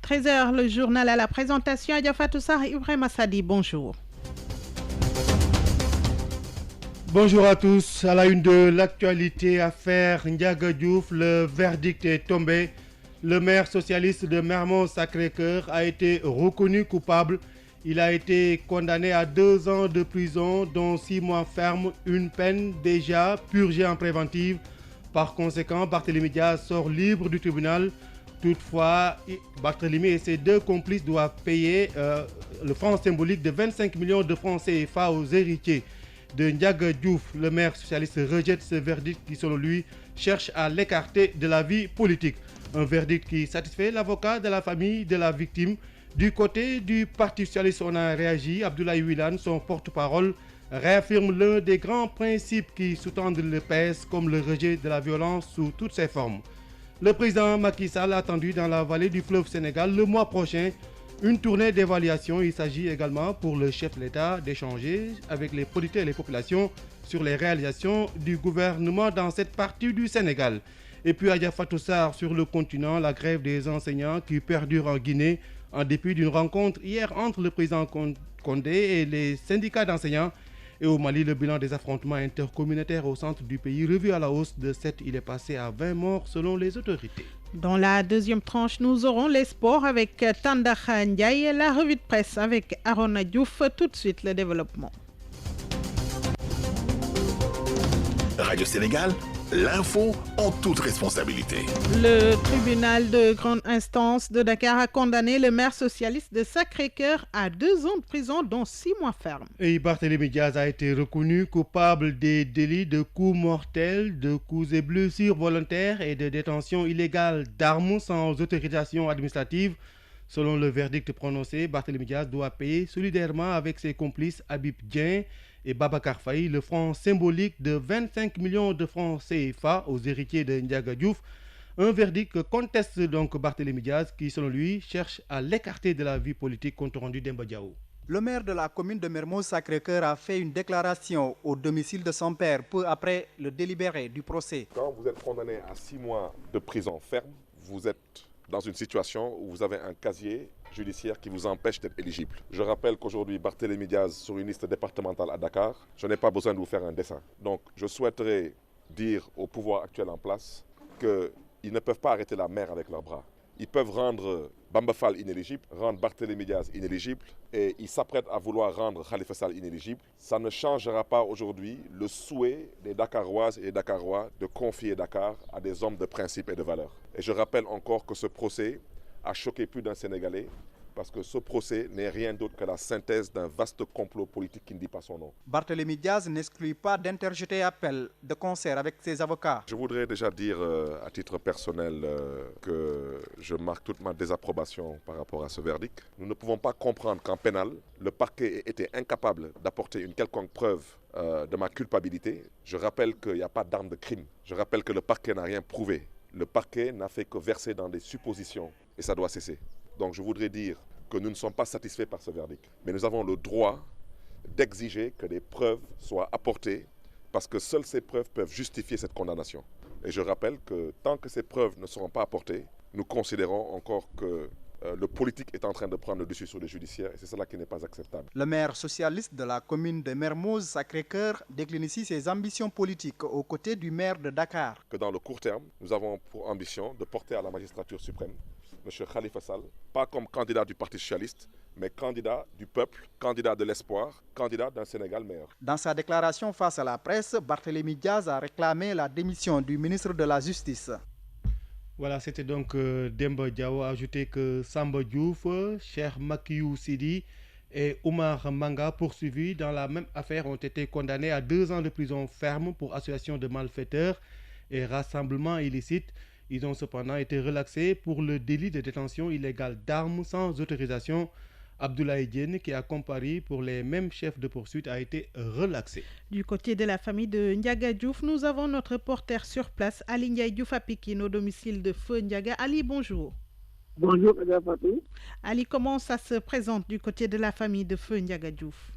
13h, le journal à la présentation. Adja Fatou Sarr, Ibrahima Sadi, bonjour. Bonjour à tous. À la une de l'actualité, affaire Ndiaga Diouf, le verdict est tombé. Le maire socialiste de Mermoz-Sacré-Cœur a été reconnu coupable. Il a été condamné à 2 ans de prison, dont 6 mois ferme, une peine déjà purgée en préventive. Par conséquent, Barthélémy Diaz sort libre du tribunal. Toutefois, Barthélémy et ses 2 complices doivent payer le franc symbolique de 25 millions de francs CFA aux héritiers de Ndiaga Diouf. Le maire socialiste rejette ce verdict qui, selon lui, cherche à l'écarter de la vie politique. Un verdict qui satisfait l'avocat de la famille de la victime. Du côté du Parti socialiste, on a réagi. Abdoulaye Wilane, son porte-parole, réaffirme l'un des grands principes qui sous-tendent le PS, comme le rejet de la violence sous toutes ses formes. Le président Macky Sall attendu dans la vallée du fleuve Sénégal le mois prochain. Une tournée d'évaluation. Il s'agit également pour le chef de l'État d'échanger avec les producteurs et les populations sur les réalisations du gouvernement dans cette partie du Sénégal. Et puis Adja Fatou Sarr, sur le continent, la grève des enseignants qui perdure en Guinée en dépit d'une rencontre hier entre le président Condé et les syndicats d'enseignants. Et au Mali, le bilan des affrontements intercommunautaires au centre du pays revu à la hausse de 7. Il est passé à 20 morts selon les autorités. Dans la deuxième tranche, nous aurons les sports avec Tandakha Ndiaye, la revue de presse avec Arona Diouf. Tout de suite, le développement. Radio Sénégal, l'info en toute responsabilité. Le tribunal de grande instance de Dakar a condamné le maire socialiste de Sacré-Cœur à 2 ans de prison, dont 6 mois ferme. Et Barthélémy Diaz a été reconnu coupable des délits de coups mortels, de coups et blessures volontaires et de détention illégale d'armes sans autorisation administrative. Selon le verdict prononcé, Barthélémy Diaz doit payer solidairement avec ses complices Habib Dieng et Babacar Faye le franc symbolique de 25 millions de francs CFA aux héritiers de Ndiaga Diouf. Un verdict que conteste donc Barthélémy Diaz qui, selon lui, cherche à l'écarter de la vie politique, compte rendu Demba Diao. Le maire de la commune de Mermoz-Sacré-Cœur a fait une déclaration au domicile de son père peu après le délibéré du procès. Quand vous êtes condamné à 6 mois de prison ferme, vous êtes dans une situation où vous avez un casier judiciaire qui vous empêche d'être éligible. Je rappelle qu'aujourd'hui, Barthélémy Diaz, sur une liste départementale à Dakar, je n'ai pas besoin de vous faire un dessin. Donc, je souhaiterais dire au pouvoir actuel en place qu'ils ne peuvent pas arrêter la mer avec leurs bras. Ils peuvent rendre Bamba Fall inéligible, rendre Barthélémy Diaz inéligible et ils s'apprêtent à vouloir rendre Khalifa Sall inéligible. Ça ne changera pas aujourd'hui le souhait des Dakaroises et des Dakarois de confier Dakar à des hommes de principe et de valeur. Et je rappelle encore que ce procès a choqué plus d'un Sénégalais parce que ce procès n'est rien d'autre que la synthèse d'un vaste complot politique qui ne dit pas son nom. Barthélémy Diaz n'exclut pas d'interjeter appel de concert avec ses avocats. Je voudrais déjà dire à titre personnel que je marque toute ma désapprobation par rapport à ce verdict. Nous ne pouvons pas comprendre qu'en pénal, le parquet ait été incapable d'apporter une quelconque preuve de ma culpabilité. Je rappelle qu'il n'y a pas d'arme de crime. Je rappelle que le parquet n'a rien prouvé. Le parquet n'a fait que verser dans des suppositions et ça doit cesser. Donc je voudrais dire que nous ne sommes pas satisfaits par ce verdict. Mais nous avons le droit d'exiger que des preuves soient apportées parce que seules ces preuves peuvent justifier cette condamnation. Et je rappelle que tant que ces preuves ne seront pas apportées, nous considérons encore que le politique est en train de prendre le dessus sur le judiciaire et c'est cela qui n'est pas acceptable. Le maire socialiste de la commune de Mermoz-Sacré-Cœur décline ici ses ambitions politiques aux côtés du maire de Dakar. Que dans le court terme, nous avons pour ambition de porter à la magistrature suprême M. Khalifa Sall, pas comme candidat du Parti socialiste, mais candidat du peuple, candidat de l'espoir, candidat d'un Sénégal meilleur. Dans sa déclaration face à la presse, Barthélémy Diaz a réclamé la démission du ministre de la Justice. Voilà, c'était donc Demba Diao. A ajouté que Samba Diouf, Cheikh Makiou Sidi et Oumar Manga, poursuivis dans la même affaire, ont été condamnés à 2 ans de prison ferme pour association de malfaiteurs et rassemblement illicite. Ils ont cependant été relaxés pour le délit de détention illégale d'armes sans autorisation. Abdoulaye Diène, qui a comparu pour les mêmes chefs de poursuite, a été relaxé. Du côté de la famille de Ndiaga Diouf, nous avons notre reporter sur place, Ali Ndiaye Diouf à Pikine, au domicile de Feu Ndiaga. Ali, bonjour. Bonjour, Adja Fatou. Ali, comment ça se présente du côté de la famille de Feu Ndiaga Diouf?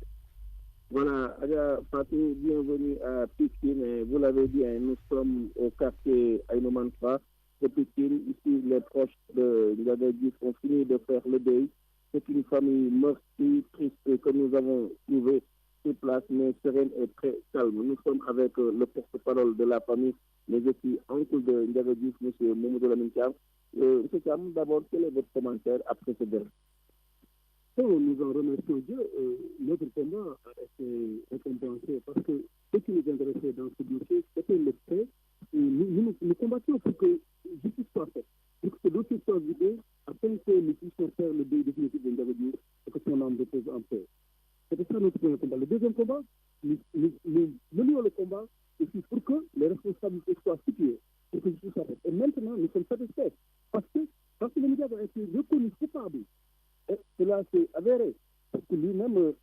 Voilà, Adja Fatou, bienvenue à Pikine. Vous l'avez dit, nous sommes au quartier Aïnoman 3. de Pékin. Ici, les proches de Ndiaga Diouf ont fini de faire le deuil. C'est une famille meurtrie, triste que nous avons trouvée sur place, mais sereine et très calme. Nous sommes avec le porte-parole de la famille, mais aussi oncle de Ndiaga Diouf, M. Mamadou Lamine Thiam. M. Thiam, d'abord, quel est votre commentaire après ce deuil? Nous en remercions Dieu. Notre combat a été récompensé parce que ce qui nous intéressait dans ce dossier, c'était le fait. Nous combattions pour que justice soit faite, pour que ce dossier soit vidé, afin que nous puissions faire le deuil définitif de Ndiaga Diouf et que son âme repose en paix. C'était ça notre premier combat. Le deuxième combat, nous menions le combat aussi pour que les responsabilités soient situées, pour que justice soit faite. Et maintenant, nous sommes satisfaits parce que le Ndiaga a été reconnu coupable. Et cela s'est avéré, parce que lui-même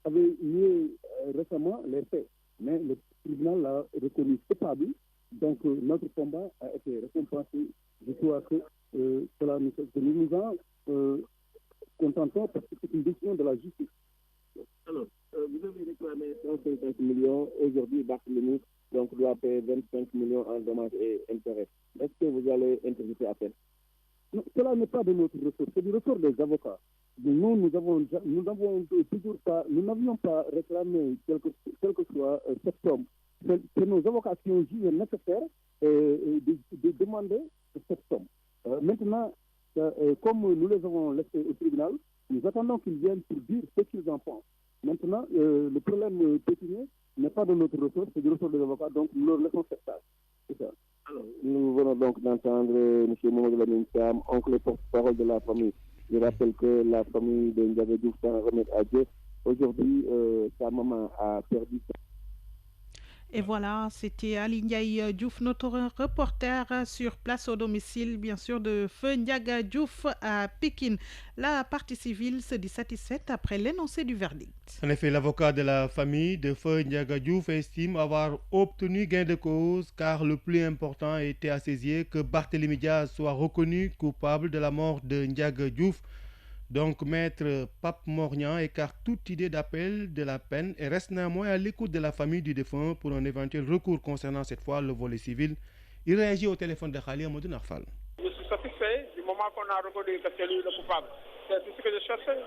avait nié récemment les faits, mais le tribunal l'a reconnu coupable. Donc notre combat a été récompensé. Je crois que nous nous en contentons parce que c'est une décision de la justice. Alors, vous avez réclamé 150 millions. Aujourd'hui, Barthélémy doit payer 25 millions en dommages et intérêts. Est-ce que vous allez interjeter à peine? Non, cela n'est pas de notre ressort, c'est du ressort des avocats. Nous n'avions pas réclamé quel que soit cette somme. C'est nos avocats qui ont jugé nécessaire de demander cette somme. Maintenant, comme nous les avons laissés au tribunal, nous attendons qu'ils viennent pour dire ce qu'ils en pensent. Maintenant, le problème pécuniaire n'est pas de notre ressort, c'est du ressort des avocats, donc nous leur laissons cette tâche. C'est ça. Alors, nous venons donc d'entendre M. Mamadou Lamine Thiam, oncle et porte-parole de la famille. Je rappelle que la famille de Ndiaga Diouf s'en remet à Dieu. Aujourd'hui, sa maman a perdu. Et voilà, c'était Ali Ndiaye Diouf, notre reporter sur place au domicile, bien sûr, de Feu Ndiaga Diouf à Pékin. La partie civile se dit satisfaite après l'énoncé du verdict. En effet, l'avocat de la famille de Feu Ndiaga Diouf estime avoir obtenu gain de cause car le plus important était à ses yeux que Barthélémy Diaz soit reconnu coupable de la mort de Ndiaga Diouf. Donc, maître Pape Mornian écarte toute idée d'appel de la peine et reste néanmoins à l'écoute de la famille du défunt pour un éventuel recours concernant cette fois le volet civil. Il réagit au téléphone de Khali Amadou Narfal. Je suis satisfait du moment qu'on a reconnu que c'est lui le coupable. C'est tout ce que je cherchais.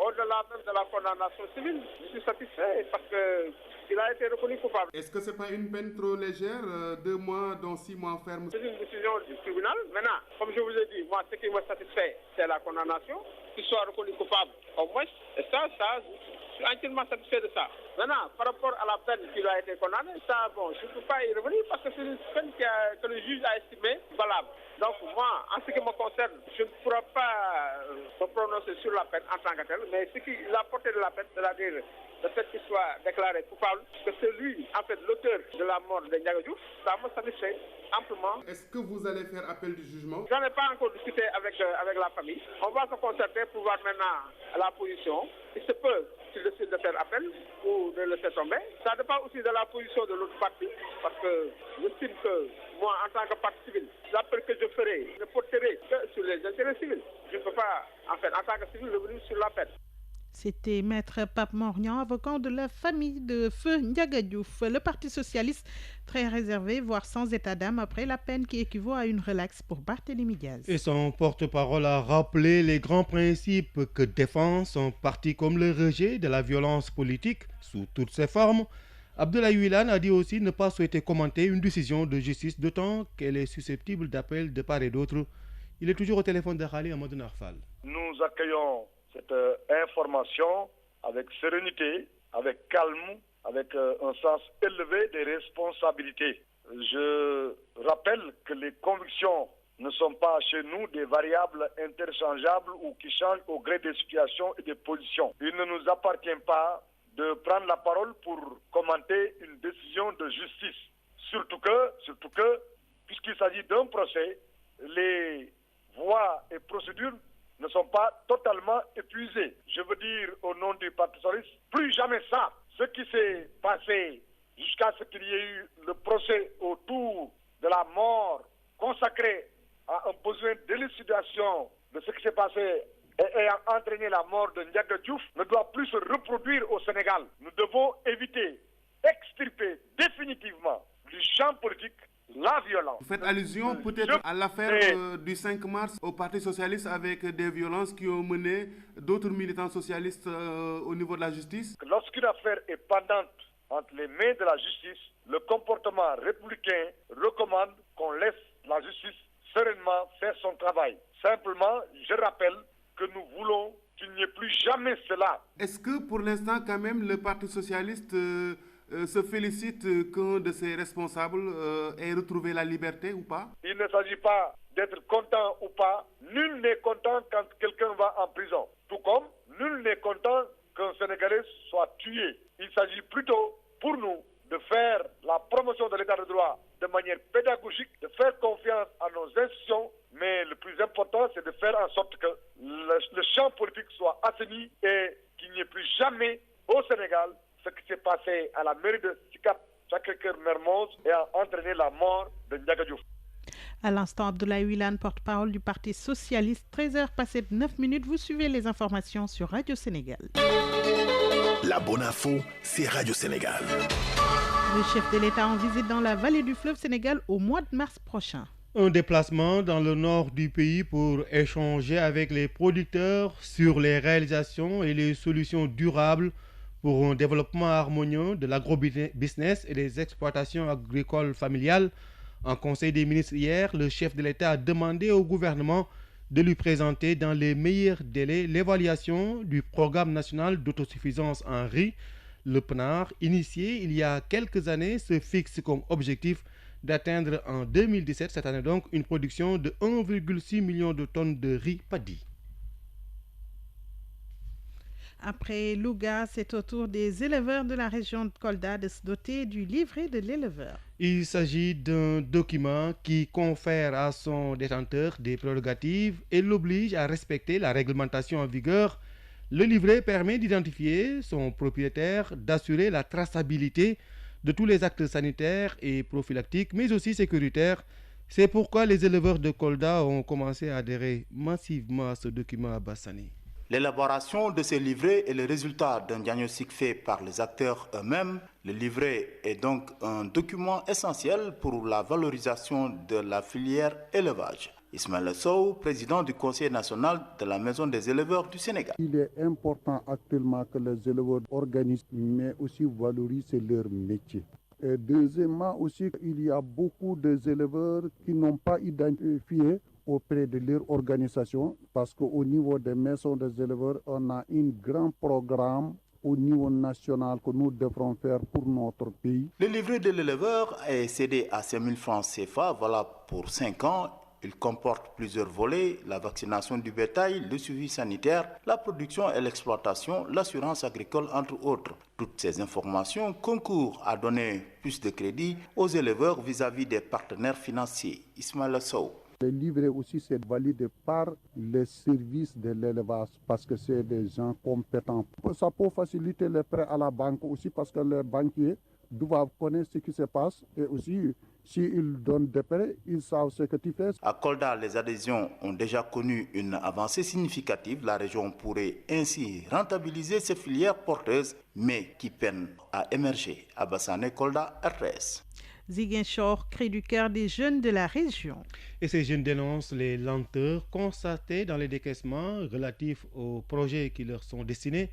Au-delà même de la condamnation civile, je suis satisfait parce qu'il a été reconnu coupable. Est-ce que ce n'est pas une peine trop légère, 2 mois, dont 6 mois ferme? C'est une décision du tribunal. Maintenant, comme je vous ai dit, moi, ce qui me satisfait, c'est la condamnation, qu'il soit reconnu coupable au moins. Et ça, je suis entièrement satisfait de ça. Maintenant, par rapport à la peine qui lui a été condamnée, ça, bon, je ne peux pas y revenir parce que c'est une peine que le juge a estimée valable. Donc moi, en ce qui me concerne, je ne pourrai pas me prononcer sur la peine en tant que telle, mais ce qui la portée de la peine, c'est-à-dire le fait qu'il soit déclaré coupable, que c'est lui, en fait, l'auteur de la mort de Ndiaga Diouf, ça me satisfait amplement. Est-ce que vous allez faire appel du jugement? J'en ai pas encore discuté avec la famille. On va se concerter pour voir maintenant la position. Il se peut qu'il décide de faire appel ou de le laisser tomber. Ça dépend aussi de la position de l'autre partie, parce que j'estime que moi, en tant que partie civile, l'appel que je ferai ne porterai que sur les intérêts civils. Je ne peux pas, en fait, en tant que civil, revenir sur l'appel. C'était maître Pape Mornian, avocat de la famille de Feu Ndiaga Diouf. Le Parti socialiste, très réservé, voire sans état d'âme, après la peine qui équivaut à une relaxe pour Barthélémy Diaz. Et son porte-parole a rappelé les grands principes que défend son parti comme le rejet de la violence politique sous toutes ses formes. Abdoulaye Wilane a dit aussi ne pas souhaiter commenter une décision de justice, d'autant qu'elle est susceptible d'appel de part et d'autre. Il est toujours au téléphone de Khali Amadou Narfal. Nous accueillons cette information avec sérénité, avec calme, avec un sens élevé des responsabilités. Je rappelle que les convictions ne sont pas chez nous des variables interchangeables ou qui changent au gré des situations et des positions. Il ne nous appartient pas de prendre la parole pour commenter une décision de justice. Surtout que puisqu'il s'agit d'un procès, les voies et procédures ne sont pas totalement épuisées. Je veux dire au nom du Parti socialiste, plus jamais ça. Ce qui s'est passé jusqu'à ce qu'il y ait eu le procès autour de la mort consacré à un besoin d'élucidation de ce qui s'est passé et ayant entraîné la mort de Ndiaga Diouf ne doit plus se reproduire au Sénégal. Nous devons éviter, extirper définitivement du champ politique la violence. Vous faites allusion peut-être à l'affaire du 5 mars au Parti socialiste avec des violences qui ont mené d'autres militants socialistes au niveau de la justice. Lorsqu'une affaire est pendante entre les mains de la justice, le comportement républicain recommande qu'on laisse la justice sereinement faire son travail. Simplement, je rappelle que nous voulons qu'il n'y ait plus jamais cela. Est-ce que pour l'instant, quand même, le Parti socialiste se félicite qu'un de ses responsables ait retrouvé la liberté ou pas? Il ne s'agit pas d'être content ou pas. Nul n'est content quand quelqu'un va en prison. Tout comme nul n'est content qu'un Sénégalais soit tué. Il s'agit plutôt pour nous de faire la promotion de l'état de droit de manière pédagogique, de faire confiance à nos institutions, mais le plus important, c'est de faire en sorte que le champ politique soit assaini et qu'il n'y ait plus jamais au Sénégal ce qui s'est passé à la mairie de Sicap Sacré-Cœur-Mermoz et a entraîné la mort de Ndiaga Diouf. À l'instant, Abdoulaye Wilane, porte-parole du Parti socialiste. 13h passées de 9 minutes, vous suivez les informations sur Radio Sénégal. La bonne info, c'est Radio Sénégal. Le chef de l'État en visite dans la vallée du fleuve Sénégal au mois de mars prochain. Un déplacement dans le nord du pays pour échanger avec les producteurs sur les réalisations et les solutions durables pour un développement harmonieux de l'agrobusiness et des exploitations agricoles familiales. En Conseil des ministres hier, le chef de l'État a demandé au gouvernement de lui présenter dans les meilleurs délais l'évaluation du programme national d'autosuffisance en riz. Le PNAR, initié il y a quelques années, se fixe comme objectif d'atteindre en 2017, cette année donc, une production de 1,6 million de tonnes de riz paddy. Après Louga, c'est au tour des éleveurs de la région de Kolda de se doter du livret de l'éleveur. Il s'agit d'un document qui confère à son détenteur des prérogatives et l'oblige à respecter la réglementation en vigueur. Le livret permet d'identifier son propriétaire, d'assurer la traçabilité de tous les actes sanitaires et prophylactiques, mais aussi sécuritaires. C'est pourquoi les éleveurs de Kolda ont commencé à adhérer massivement à ce document à Bassani. L'élaboration de ces livrets est le résultat d'un diagnostic fait par les acteurs eux-mêmes. Le livret est donc un document essentiel pour la valorisation de la filière élevage. Ismaël Sow, président du Conseil national de la Maison des éleveurs du Sénégal. Il est important actuellement que les éleveurs organisent, mais aussi valorisent leur métier. Et deuxièmement aussi, il y a beaucoup d'éleveurs qui n'ont pas identifié auprès de leur organisation, parce qu'au niveau des maisons des éleveurs, on a un grand programme au niveau national que nous devrons faire pour notre pays. Le livret de l'éleveur est cédé à 5 000 francs CFA, voilà pour 5 ans. Il comporte plusieurs volets, la vaccination du bétail, le suivi sanitaire, la production et l'exploitation, l'assurance agricole, entre autres. Toutes ces informations concourent à donner plus de crédit aux éleveurs vis-à-vis des partenaires financiers. Ismaël Sow. Le livret aussi, c'est validé par les services de l'élevage parce que c'est des gens compétents. Ça peut faciliter les prêts à la banque aussi parce que les banquiers doivent connaître ce qui se passe et aussi, s'ils donnent des prêts, ils savent ce que tu fais. À Kolda, les adhésions ont déjà connu une avancée significative. La région pourrait ainsi rentabiliser ces filières porteuses, mais qui peinent à émerger. À Bassane, Kolda, RTS. Ziguinchor, cri du cœur des jeunes de la région. Et ces jeunes dénoncent les lenteurs constatées dans les décaissements relatifs aux projets qui leur sont destinés.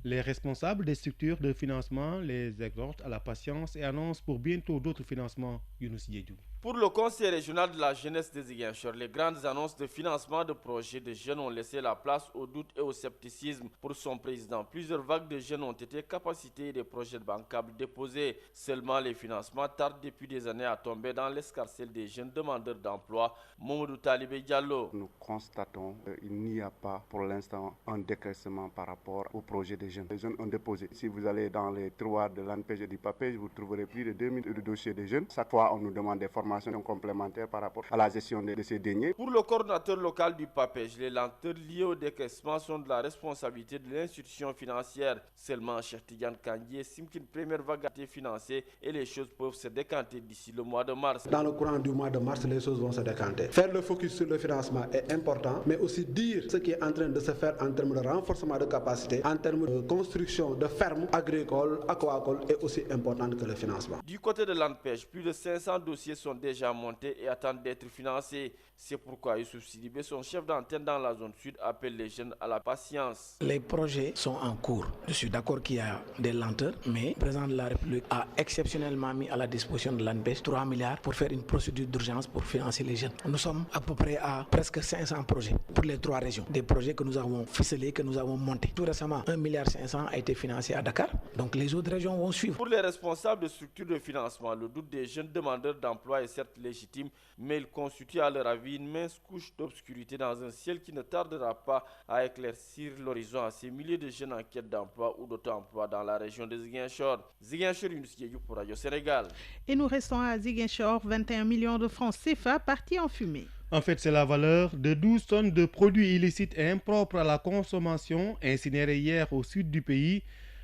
Les responsables des structures de financement les exhortent à la patience et annoncent pour bientôt d'autres financements. Younous Diédhiou. Pour le Conseil régional de la jeunesse de Ziguinchor, les grandes annonces de financement de projets de jeunes ont laissé la place au doute et au scepticisme pour son président. Plusieurs vagues de jeunes ont été capacités et des projets bancables déposés. Seulement les financements tardent depuis des années à tomber dans l'escarcelle des jeunes demandeurs d'emploi. Mamadou Talibé Diallo. Nous constatons qu'il n'y a pas pour l'instant un décaissement par rapport aux projets des jeunes. Les jeunes ont déposé. Si vous allez dans les tiroirs de l'ANPEJ et du PAPEJ, vous trouverez plus de 2000 de dossiers des jeunes. Chaque fois, on nous demande des formations complémentaires par rapport à la gestion de ces deniers. Pour le coordinateur local du PAPEJ, les lenteurs liées au décaissement sont de la responsabilité de l'institution financière. Seulement, Cheikh Tidiane Kandji estime qu'une première vague a été financée et les choses peuvent se décanter d'ici le mois de mars. Dans le courant du mois de mars, les choses vont se décanter. Faire le focus sur le financement est important, mais aussi dire ce qui est en train de se faire en termes de renforcement de capacité, en termes de construction de fermes agricoles, aquacoles est aussi important que le financement. Du côté de l'ANPEJ, plus de 500 dossiers sont déjà montés et attendent d'être financés. C'est pourquoi Youssouf Sidibé, son chef d'antenne dans la zone sud, appelle les jeunes à la patience. Les projets sont en cours. Je suis d'accord qu'il y a des lenteurs, mais le président de la République a exceptionnellement mis à la disposition de l'ANPEJ 3 milliards pour faire une procédure d'urgence pour financer les jeunes. Nous sommes à peu près à presque 500 projets pour les 3 régions. Des projets que nous avons ficelés, que nous avons montés. Tout récemment, 1,5 milliard a été financé à Dakar. Donc les autres régions vont suivre. Pour les responsables de structures de financement, le doute des jeunes demandeurs d'emploi est certes légitime, mais il constitue à leur avis une mince couche d'obscurité dans un ciel qui ne tardera pas à éclaircir l'horizon à ces milliers de jeunes en quête d'emploi ou d'auto-emploi dans la région de Ziguinchor. Ziguinchor, Younous Diédhiou pour Radio Sénégal. Et nous restons à Ziguinchor, 21 millions de francs CFA partis en fumée. En fait, c'est la valeur de 12 tonnes de produits illicites et impropres à la consommation incinérés hier au sud du pays.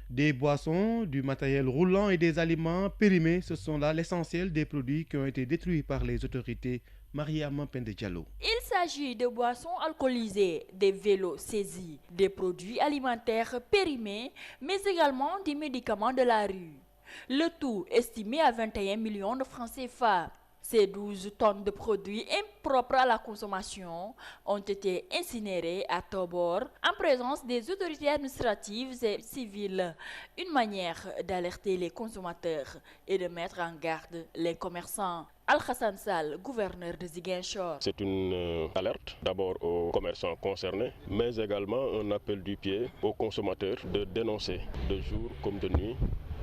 Des boissons, du matériel roulant et des aliments périmés, ce sont là l'essentiel des produits qui ont été détruits par les autorités. Mariama Pende Diallo. Il s'agit de boissons alcoolisées, des vélos saisis, des produits alimentaires périmés, mais également des médicaments de la rue. Le tout estimé à 21 millions de francs CFA. Ces 12 tonnes de produits impropres à la consommation ont été incinérées à Tobor en présence des autorités administratives et civiles. Une manière d'alerter les consommateurs et de mettre en garde les commerçants. Al-Hassan Sall, gouverneur de Ziguinchor. C'est une alerte d'abord aux commerçants concernés, mais également un appel du pied aux consommateurs de dénoncer de jour comme de nuit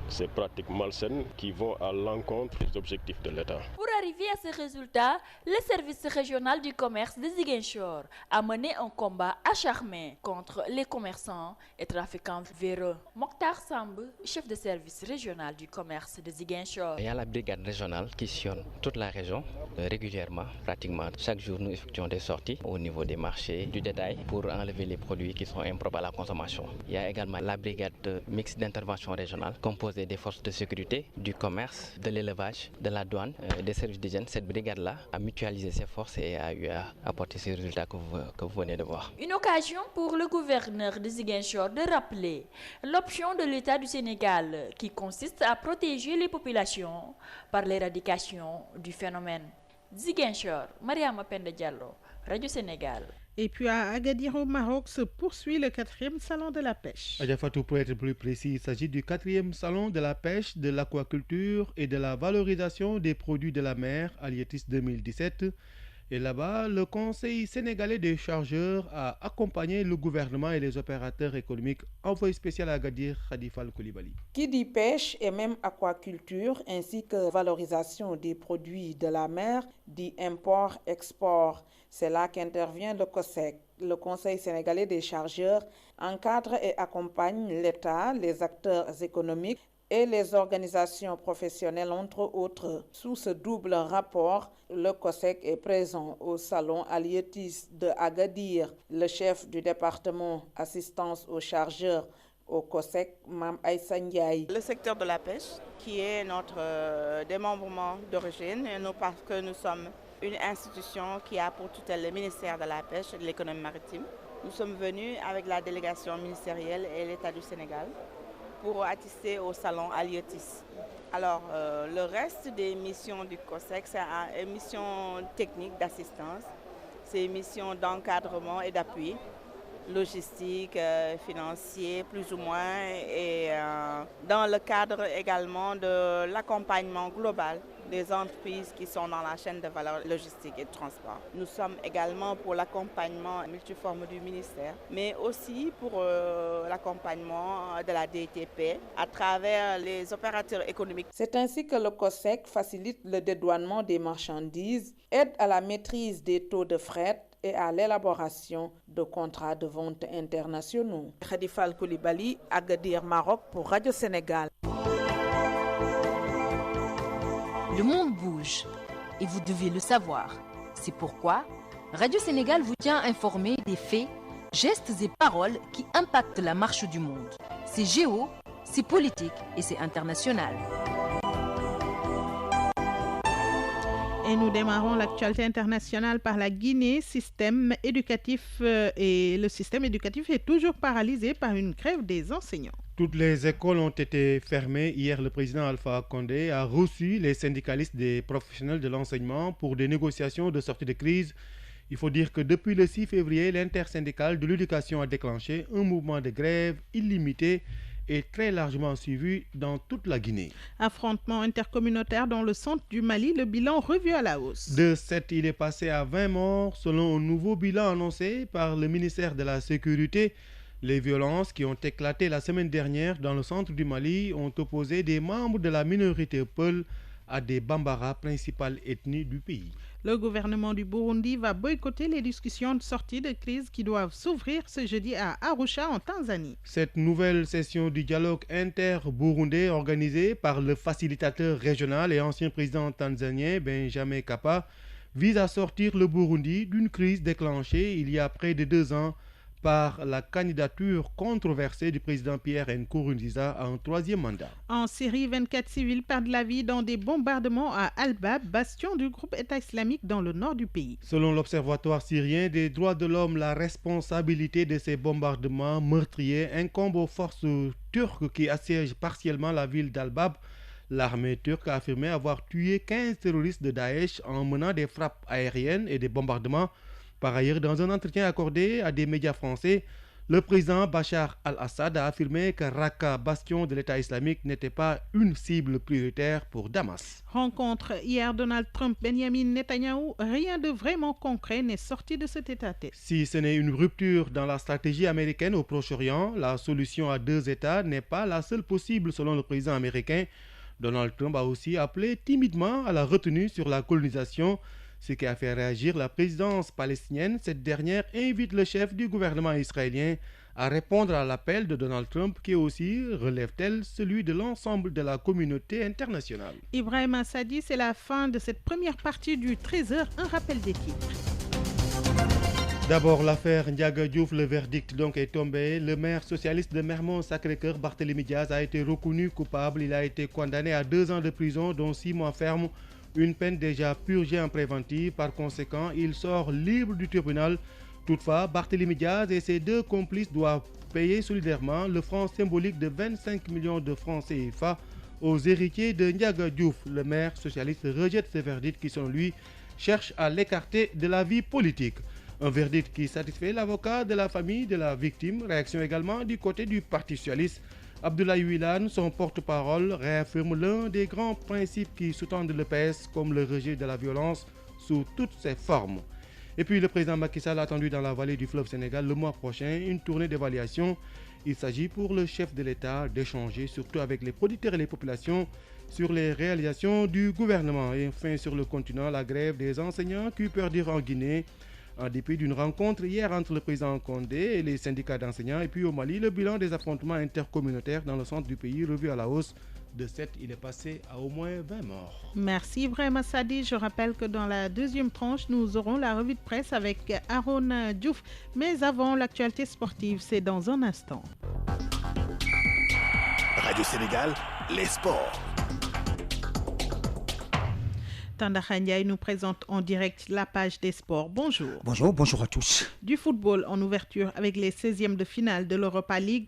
ces pratiques malsaines qui vont à l'encontre des objectifs de l'État. Pour arriver à ce résultat, le service régional du commerce de Ziguinchor a mené un combat acharné contre les commerçants et trafiquants véreux. Mokhtar Samb, chef de service régional du commerce de Ziguinchor. Il y a la brigade régionale qui sillonne toute la région régulièrement, pratiquement. Chaque jour, nous effectuons des sorties au niveau des marchés du détail pour enlever les produits qui sont impropres à la consommation. Il y a également la brigade mixte d'intervention régionale composée des forces de sécurité, du commerce, de l'élevage, de la douane, des services d'hygiène. Cette brigade-là a mutualisé ses forces et a eu à apporter ces résultats que vous venez de voir. Une occasion pour le gouverneur de Ziguinchor de rappeler l'option de l'État du Sénégal qui consiste à protéger les populations par l'éradication du phénomène. Ziguinchor, Mariama Penda Diallo, Radio Sénégal. Et puis à Agadir au Maroc se poursuit le 4e salon de la pêche. Adjafatou, pour être plus précis, il s'agit du 4e salon de la pêche, de l'aquaculture et de la valorisation des produits de la mer, Alietis 2017. Et là-bas, le Conseil sénégalais des chargeurs a accompagné le gouvernement et les opérateurs économiques. Envoyé spécial à Agadir, Khadifal Koulibaly. Qui dit pêche et même aquaculture, ainsi que valorisation des produits de la mer, dit import-export. C'est là qu'intervient le COSEC. Le Conseil sénégalais des chargeurs encadre et accompagne l'État, les acteurs économiques et les organisations professionnelles, entre autres. Sous ce double rapport, le COSEC est présent au salon Alietis de Agadir. Le chef du département assistance aux chargeurs au COSEC, Mme Aïssa Ndiaye. Le secteur de la pêche, qui est notre démembrement d'origine, parce que nous sommes une institution qui a pour tutelle le ministère de la Pêche et de l'économie maritime. Nous sommes venus avec la délégation ministérielle et l'État du Sénégal pour assister au salon Alietis. Alors, le reste des missions du COSEC, c'est une mission technique d'assistance, c'est une mission d'encadrement et d'appui, logistique, financier, plus ou moins, et dans le cadre également de l'accompagnement global des entreprises qui sont dans la chaîne de valeur logistique et de transport. Nous sommes également pour l'accompagnement multiforme du ministère, mais aussi pour l'accompagnement de la DTP à travers les opérateurs économiques. C'est ainsi que le COSEC facilite le dédouanement des marchandises, aide à la maîtrise des taux de fret et à l'élaboration de contrats de vente internationaux. Khadifal Koulibaly, Agadir, Maroc, pour Radio Sénégal. Le monde bouge et vous devez le savoir. C'est pourquoi Radio Sénégal vous tient informé des faits, gestes et paroles qui impactent la marche du monde. C'est géo, c'est politique et c'est international. Et nous démarrons l'actualité internationale par la Guinée. Le système éducatif est toujours paralysé par une grève des enseignants. Toutes les écoles ont été fermées. Hier, le président Alpha Condé a reçu les syndicalistes des professionnels de l'enseignement pour des négociations de sortie de crise. Il faut dire que depuis le 6 février, l'intersyndicale de l'éducation a déclenché un mouvement de grève illimité et très largement suivi dans toute la Guinée. Affrontement intercommunautaire dans le centre du Mali, le bilan revu à la hausse. De 7, il est passé à 20 morts selon un nouveau bilan annoncé par le ministère de la Sécurité. Les violences qui ont éclaté la semaine dernière dans le centre du Mali ont opposé des membres de la minorité Peul à des Bambara, principale ethnie du pays. Le gouvernement du Burundi va boycotter les discussions de sortie de crise qui doivent s'ouvrir ce jeudi à Arusha en Tanzanie. Cette nouvelle session du dialogue inter-burundais organisée par le facilitateur régional et ancien président tanzanien Benjamin Mkapa vise à sortir le Burundi d'une crise déclenchée il y a près de 2 ans par la candidature controversée du président Pierre Nkurunziza à un 3e mandat. En Syrie, 24 civils perdent la vie dans des bombardements à Al-Bab, bastion du groupe État islamique dans le nord du pays. Selon l'Observatoire syrien des droits de l'homme, la responsabilité de ces bombardements meurtriers incombe aux forces turques qui assiègent partiellement la ville d'Al-Bab. L'armée turque a affirmé avoir tué 15 terroristes de Daesh en menant des frappes aériennes et des bombardements. Par ailleurs, dans un entretien accordé à des médias français, le président Bachar al-Assad a affirmé que Raqqa, bastion de l'État islamique, n'était pas une cible prioritaire pour Damas. Rencontre hier Donald Trump, Benjamin Netanyahou, rien de vraiment concret n'est sorti de cet état-tête. Si ce n'est une rupture dans la stratégie américaine au Proche-Orient, la solution à 2 États n'est pas la seule possible selon le président américain. Donald Trump a aussi appelé timidement à la retenue sur la colonisation, ce qui a fait réagir la présidence palestinienne. Cette dernière invite le chef du gouvernement israélien à répondre à l'appel de Donald Trump qui aussi, relève-t-elle, celui de l'ensemble de la communauté internationale. Ibrahim Assadi, c'est la fin de cette première partie du 13h. Un rappel des titres. D'abord, l'affaire Ndiaga Diouf, le verdict donc est tombé. Le maire socialiste de Mermoz-Sacré-Cœur, Barthélémy Diaz, a été reconnu coupable. Il a été condamné à 2 ans de prison, dont 6 mois ferme. Une peine déjà purgée en préventive. Par conséquent, il sort libre du tribunal. Toutefois, Barthélémy Diaz et ses 2 complices doivent payer solidairement le franc symbolique de 25 millions de francs CFA aux héritiers de Ndiaga Diouf. Le maire socialiste rejette ce verdict qui, selon lui, cherche à l'écarter de la vie politique. Un verdict qui satisfait l'avocat de la famille de la victime. Réaction également du côté du Parti socialiste. Abdoulaye Wilane, son porte-parole, réaffirme l'un des grands principes qui sous-tendent le PS comme le rejet de la violence sous toutes ses formes. Et puis le président Macky Sall a attendu dans la vallée du fleuve Sénégal le mois prochain une tournée d'évaluation. Il s'agit pour le chef de l'État d'échanger surtout avec les producteurs et les populations sur les réalisations du gouvernement. Et enfin sur le continent, la grève des enseignants qui perdure en Guinée. En dépit d'une rencontre hier entre le président Condé et les syndicats d'enseignants. Et puis au Mali, le bilan des affrontements intercommunautaires dans le centre du pays revu à la hausse. De 7, il est passé à au moins 20 morts. Merci Ibrahim Assadi. Je rappelle que dans la deuxième tranche, nous aurons la revue de presse avec Aaron Diouf. Mais avant, l'actualité sportive, c'est dans un instant. Radio Sénégal, les sports. Tandakha Ndiaye nous présente en direct la page des sports. Bonjour. Bonjour à tous. Du football en ouverture avec les 16e de finale de l'Europa League.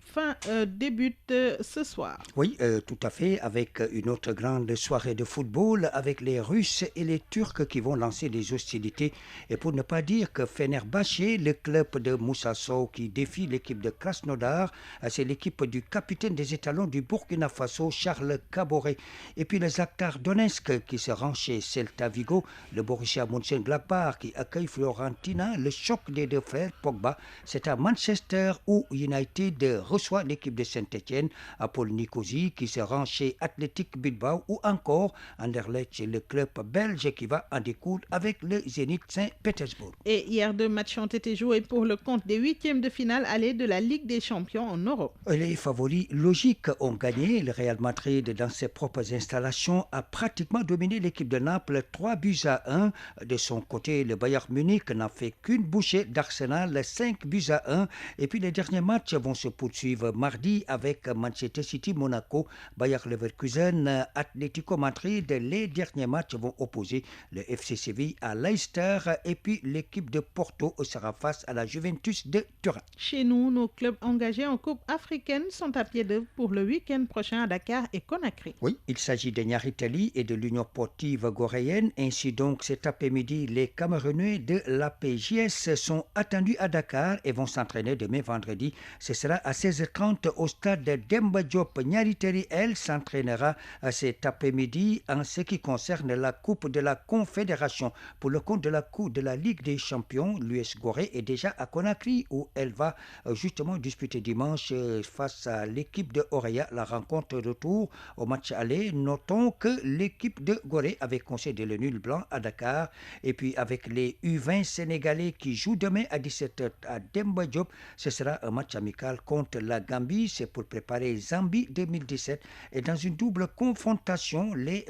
Débute ce soir. Oui, tout à fait, avec une autre grande soirée de football avec les Russes et les Turcs qui vont lancer des hostilités. Et pour ne pas dire que Fenerbahçe, le club de Moussa Sow qui défie l'équipe de Krasnodar, c'est l'équipe du capitaine des étalons du Burkina Faso, Charles Caboret. Et puis le Shakhtar Donetsk qui se rend chez Celta Vigo, le Borussia Mönchengladbach qui accueille Fiorentina, le choc des 2 frères Pogba. C'est à Manchester où United reçoit l'équipe de Saint-Etienne, Apol Nicosie qui se rend chez Athletic Bilbao ou encore Anderlecht, le club belge qui va en découdre avec le Zénith Saint-Pétersbourg. Et hier 2 matchs ont été joués pour le compte des 8e de finale aller de la Ligue des Champions en Europe. Les favoris logiques ont gagné. Le Real Madrid, dans ses propres installations, a pratiquement dominé l'équipe de Naples Naples 3-1. De son côté, le Bayern Munich n'a fait qu'une bouchée d'Arsenal 5-1. Et puis les derniers matchs vont se poursuivre mardi avec Manchester City, Monaco, Bayer Leverkusen, Atlético Madrid. Les derniers matchs vont opposer le FC Séville à Leicester et puis l'équipe de Porto sera face à la Juventus de Turin. Chez nous, nos clubs engagés en Coupe africaine sont à pied d'œuvre pour le week-end prochain à Dakar et Conakry. Oui, il s'agit de Niary Tally et de l'Union sportive goréenne. Ainsi donc, cet après-midi, les Camerounais de l'APJS sont attendus à Dakar et vont s'entraîner demain vendredi. Ce sera à 16h30 au stade Demba Diop. Niary Tally, elle, s'entraînera cet après-midi en ce qui concerne la Coupe de la Confédération. Pour le compte de la Coupe de la Ligue des Champions, l'US Gorée est déjà à Conakry où elle va justement disputer dimanche face à l'équipe de Orea la rencontre retour au match aller. Notons que l'équipe de Gorée avait concédé le nul blanc à Dakar et puis avec les U20 sénégalais qui jouent demain à 17h à Demba Diop, ce sera un match amical contre la Gambie. C'est pour préparer Zambie 2017 et dans une double confrontation, les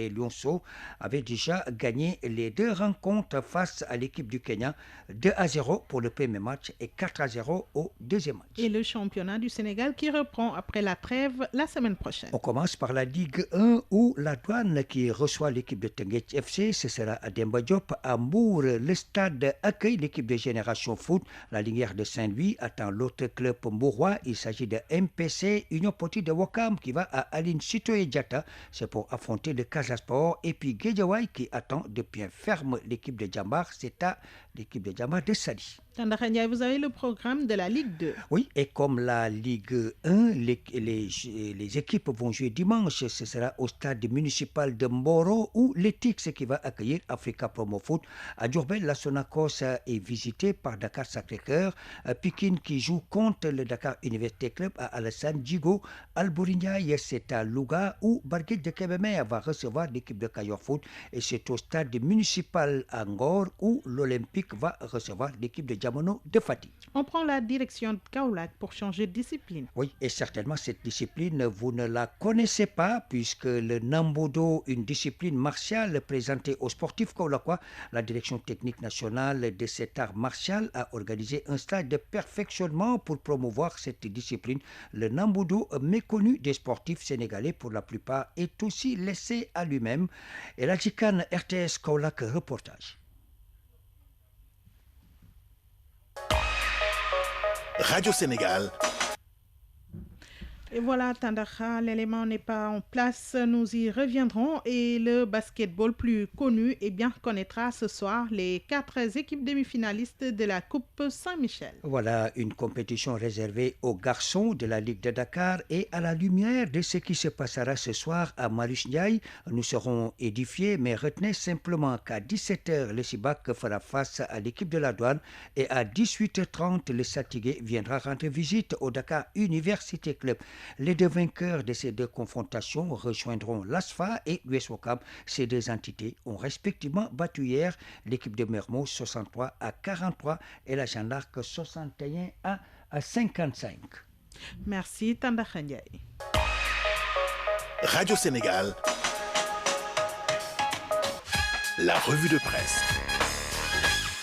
Lionceaux avaient déjà gagné les deux rencontres face à l'équipe du Kenya 2-0 pour le premier match et 4-0 au deuxième match. Et le championnat du Sénégal qui reprend après la trêve la semaine prochaine. On commence par la Ligue 1 où la Douane qui reçoit l'équipe de Teungueth FC, ce sera à Demba Diop. À Mbour, le stade accueille l'équipe de Génération Foot. La Linière de Saint-Louis attend l'autre club mbourois. Il s'agit de MPC Union Sportive de Ouakam qui va à Aline Sitoé Diatta. C'est pour affronter le Casa Sport. Et puis Guédiawaye qui attend de pied ferme l'équipe de Djambar. C'est à l'équipe de Djambar de Sali. Tandakha Ndiaye, vous avez le programme de la Ligue 2. Oui, et comme la Ligue 1, les équipes vont jouer dimanche. Ce sera au stade municipal de Mboro où l'Etix qui va accueillir Africa Promo Foot. À Diourbel, la Sonacos est visitée par Dakar Sacré-Cœur. Pikine qui joue contre le Dakar Université Club à Alassane Djigo. Albourignay, c'est à Louga où Barguet de Kébémer va recevoir l'équipe de Kayor Foot. Et c'est au stade municipal à Ngor où l'Olympique va recevoir l'équipe de Diamono de Fatick. On prend la direction de Kaolack pour changer de discipline. Oui, et certainement cette discipline, vous ne la connaissez pas puisque le Nambodo, une discipline martiale présentée aux sportifs kaolackois, la direction technique nationale de cet art martial a organisé un stage de perfectionnement pour promouvoir cette discipline. Le Nambodo, méconnu des sportifs sénégalais pour la plupart, est aussi laissé à lui-même. Et la Jikan RTS Kaolack reportage. Radio Sénégal. Et voilà, Tandakha, l'élément n'est pas en place, nous y reviendrons. Et le basketball plus connu connaîtra ce soir les 4 équipes demi-finalistes de la Coupe Saint-Michel. Voilà une compétition réservée aux garçons de la Ligue de Dakar et à la lumière de ce qui se passera ce soir à Marius Ndiaye. Nous serons édifiés, mais retenez simplement qu'à 17h, le Sibac fera face à l'équipe de la Douane et à 18h30, le Satigué viendra rendre visite au Dakar Université Club. Les deux vainqueurs de ces deux confrontations rejoindront l'ASFA et l'US Ouakam. Ces deux entités ont respectivement battu hier l'équipe de Mermoz 63 à 43 et la Jeanne d'Arc 61 à 55. Merci Tandakha Ndiaye. Radio Sénégal, la revue de presse.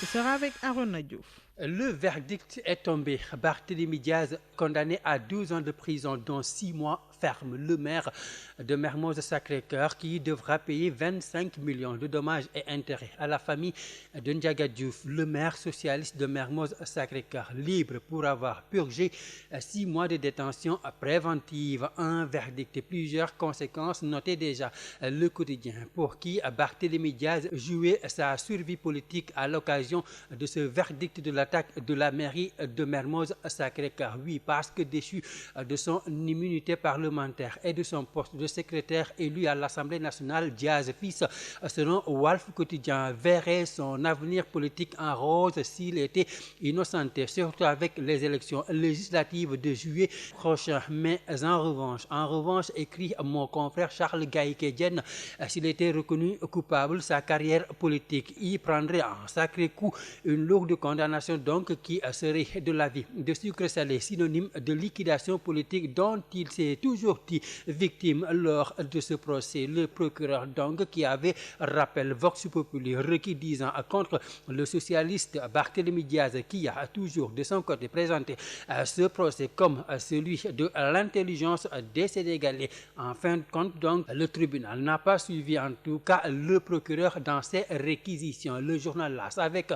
Ce sera avec Arona Diouf. Le verdict est tombé. Barthélémy Diaz, condamné à 12 ans de prison, dont 6 mois ferme. Le maire de Mermoz Sacré-Cœur qui devra payer 25 millions de dommages et intérêts à la famille de Ndiaga Diouf, le maire socialiste de Mermoz Sacré-Cœur, libre pour avoir purgé 6 mois de détention préventive. Un verdict et plusieurs conséquences notées déjà. Le quotidien pour qui Barthélémy Diaz jouait sa survie politique à l'occasion de ce verdict de l'attaque de la mairie de Mermoz Sacré-Cœur. Oui, parce que déchu de son immunité parlementaire et de son poste de secrétaire élu à l'Assemblée nationale, Diaz fils, selon Walf Quotidien, verrait son avenir politique en rose s'il était innocenté, surtout avec les élections législatives de juillet prochain. Mais en revanche, écrit mon confrère Charles Gaïké-Diène, s'il était reconnu coupable, sa carrière politique y prendrait un sacré coup, une lourde condamnation situation donc qui serait de l'avis de Sucre Salé synonyme de liquidation politique dont il s'est toujours dit victime lors de ce procès. Le procureur donc qui avait rappelé Vox Populi requis 10 ans contre le socialiste Barthélémy Diaz qui a toujours de son côté présenté ce procès comme celui de l'intelligence des Sénégalais. En fin de compte donc le tribunal n'a pas suivi en tout cas le procureur dans ses réquisitions. Le journal LAS avec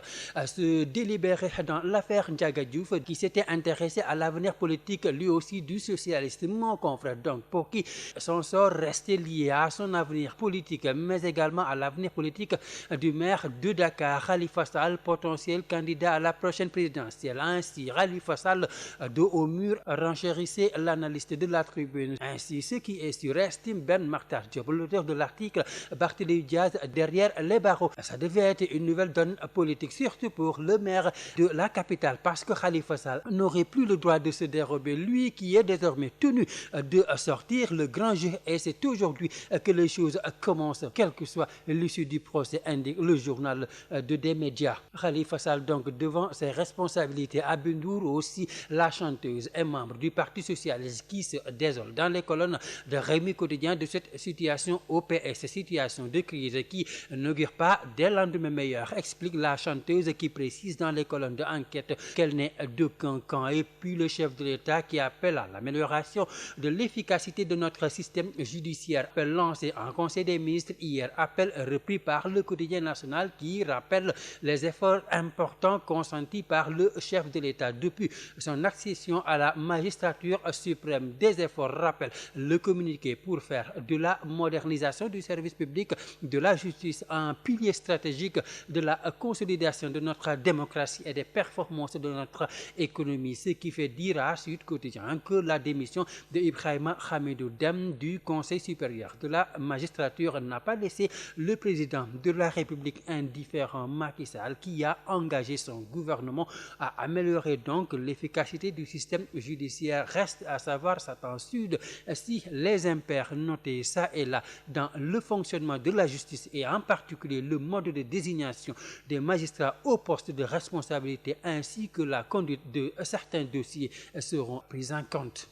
ce délibéré dans l'affaire Ndiaga Diouf qui s'était intéressé à l'avenir politique lui aussi du socialiste. Mon confrère donc pour qui son sort restait lié à son avenir politique mais également à l'avenir politique du maire de Dakar, Khalifa Sall, potentiel candidat à la prochaine présidentielle. Ainsi, Khalifa Sall, dos au mur, renchérissait l'analyste de la tribune. Ainsi, ce qui est sûr, estime Ben Makhtar Diop, l'auteur de l'article Barthélémy Diaz derrière les barreaux. Ça devait être une nouvelle donne politique, surtout pour le maire de la capitale, parce que Khalifa Sall n'aurait plus le droit de se dérober, lui qui est désormais tenu de sortir le grand jeu. Et c'est aujourd'hui que les choses commencent, quelle que soit l'issue du procès, indique le journal des médias. Khalifa Sall donc devant ses responsabilités. Aby Ndour aussi, la chanteuse et membre du Parti socialiste qui se désole dans les colonnes de Rewmi Quotidien de cette situation au PS, situation de crise qui n'augure pas des lendemains meilleurs, explique la chanteuse qui précise dans les colonnes de enquête qu'elle n'est d'aucun camp. Et puis le chef de l'État qui appelle à l'amélioration de l'efficacité de notre système judiciaire, appel lancé en Conseil des ministres hier, appel repris par le Quotidien national qui rappelle les efforts importants consentis par le chef de l'État depuis son accession à la magistrature suprême. Des efforts, rappelle le communiqué, pour faire de la modernisation du service public de la justice un pilier stratégique de la consolidation de notre démocratie et des performances de notre économie. Ce qui fait dire à Sud Quotidien que la démission de Ibrahima Hamidou Dème du Conseil supérieur de la magistrature n'a pas laissé le président de la République indifférent. Macky Sall qui a engagé son gouvernement à améliorer donc l'efficacité du système judiciaire. Reste à savoir, Satan Sud, si les impairs notés ça et là dans le fonctionnement de la justice et en particulier le mode de désignation des magistrats au poste de responsabilité ainsi que la conduite de certains dossiers seront pris en compte.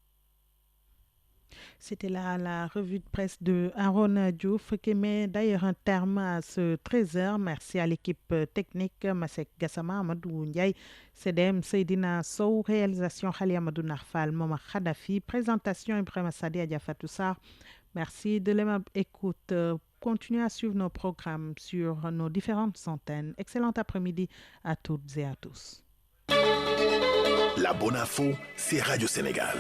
C'était là la revue de presse de Aaron Diouf qui met d'ailleurs un terme à ce 13h. Merci à l'équipe technique, Masek Gassama, Amadou Ndiaye, CDM Seydina Sow, réalisation Khali Amadou Narfal, Moma Khadafi, présentation Ibrahim Sadi Adjafatou Sarr. Merci de l'aimable écoute. Continuez à suivre nos programmes sur nos différentes antennes. Excellent après-midi à toutes et à tous. La bonne info, c'est Radio Sénégal.